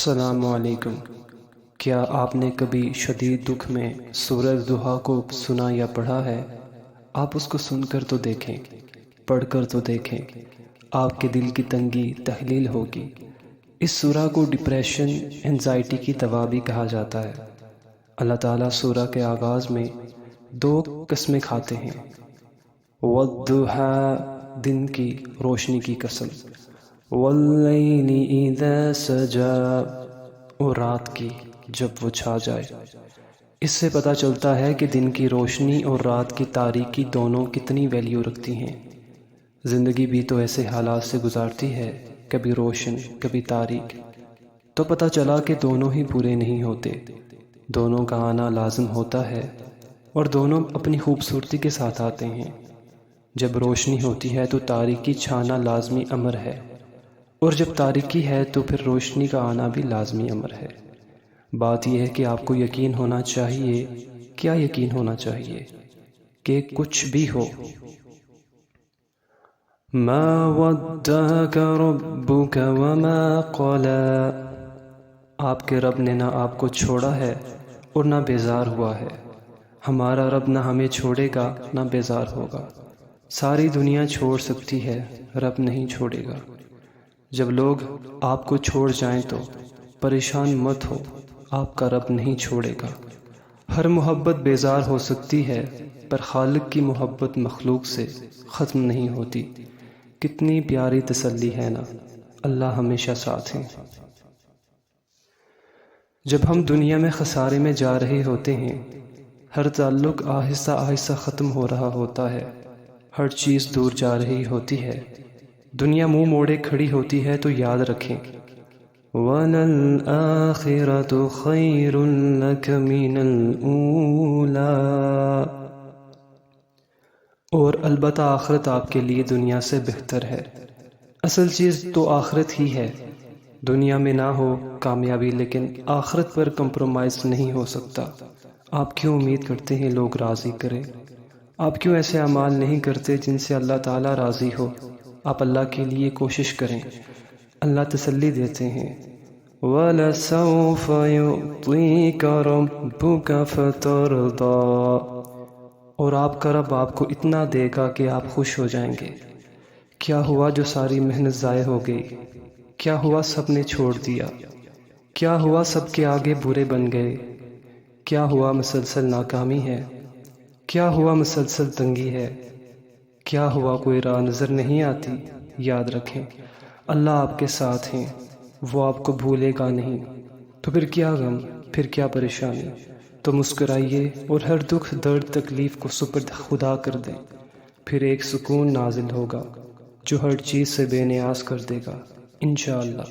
السلام علیکم۔ کیا آپ نے کبھی شدید دکھ میں سورہ ضحیٰ کو سنا یا پڑھا ہے؟ آپ اس کو سن کر تو دیکھیں، پڑھ کر تو دیکھیں، آپ کے دل کی تنگی تحلیل ہوگی۔ اس سورہ کو ڈپریشن، انزائٹی کی دوا بھی کہا جاتا ہے۔ اللہ تعالیٰ سورہ کے آغاز میں 2 قسمیں کھاتے ہیں، والضحیٰ دن کی روشنی کی قسم، واللیل اذا سجا اور رات کی جب وہ چھا جائے۔ اس سے پتہ چلتا ہے کہ دن کی روشنی اور رات کی تاریکی دونوں کتنی ویلیو رکھتی ہیں۔ زندگی بھی تو ایسے حالات سے گزارتی ہے، کبھی روشن کبھی تاریک، تو پتہ چلا کہ دونوں ہی پورے نہیں ہوتے، دونوں کا آنا لازم ہوتا ہے اور دونوں اپنی خوبصورتی کے ساتھ آتے ہیں۔ جب روشنی ہوتی ہے تو تاریکی چھانا لازمی امر ہے، اور جب تاریکی ہے تو پھر روشنی کا آنا بھی لازمی امر ہے۔ بات یہ ہے کہ آپ کو یقین ہونا چاہیے، کیا یقین ہونا چاہیے؟ کہ کچھ بھی ہو، ما ودعک ربک وما قلی، آپ کے رب نے نہ آپ کو چھوڑا ہے اور نہ بیزار ہوا ہے۔ ہمارا رب نہ ہمیں چھوڑے گا نہ بیزار ہوگا۔ ساری دنیا چھوڑ سکتی ہے، رب نہیں چھوڑے گا۔ جب لوگ آپ کو چھوڑ جائیں تو پریشان مت ہو، آپ کا رب نہیں چھوڑے گا۔ ہر محبت بیزار ہو سکتی ہے، پر خالق کی محبت مخلوق سے ختم نہیں ہوتی۔ کتنی پیاری تسلی ہے نا، اللہ ہمیشہ ساتھ ہیں۔ جب ہم دنیا میں خسارے میں جا رہے ہوتے ہیں، ہر تعلق آہستہ آہستہ ختم ہو رہا ہوتا ہے، ہر چیز دور جا رہی ہوتی ہے، دنیا منہ موڑے کھڑی ہوتی ہے، تو یاد رکھیں وَلَلْآخِرَةُ خَيْرٌ لَكَ مِنَ الْأُولَىٰ، اور البتہ آخرت آپ کے لیے دنیا سے بہتر ہے۔ اصل چیز تو آخرت ہی ہے۔ دنیا میں نہ ہو کامیابی، لیکن آخرت پر کمپرومائز نہیں ہو سکتا۔ آپ کیوں امید کرتے ہیں لوگ راضی کریں؟ آپ کیوں ایسے اعمال نہیں کرتے جن سے اللہ تعالیٰ راضی ہو؟ آپ اللہ کے لیے کوشش کریں، اللہ تسلی دیتے ہیں، وَلَسَوْفَ يُعْطِيكَ رَبُّكَ فَتَرْضَىٰ، اور آپ کا رب آپ کو اتنا دے گا کہ آپ خوش ہو جائیں گے۔ کیا ہوا جو ساری محنت ضائع ہو گئی؟ کیا ہوا سب نے چھوڑ دیا؟ کیا ہوا سب کے آگے برے بن گئے؟ کیا ہوا مسلسل ناکامی ہے؟ کیا ہوا مسلسل تنگی ہے؟ کیا ہوا کوئی راہ نظر نہیں آتی؟ یاد رکھیں اللہ آپ کے ساتھ ہیں، وہ آپ کو بھولے گا نہیں۔ تو پھر کیا غم، پھر کیا پریشانی؟ تو مسکرائیے اور ہر دکھ درد تکلیف کو سپرد خدا کر دیں، پھر ایک سکون نازل ہوگا جو ہر چیز سے بے نیاز کر دے گا انشاءاللہ۔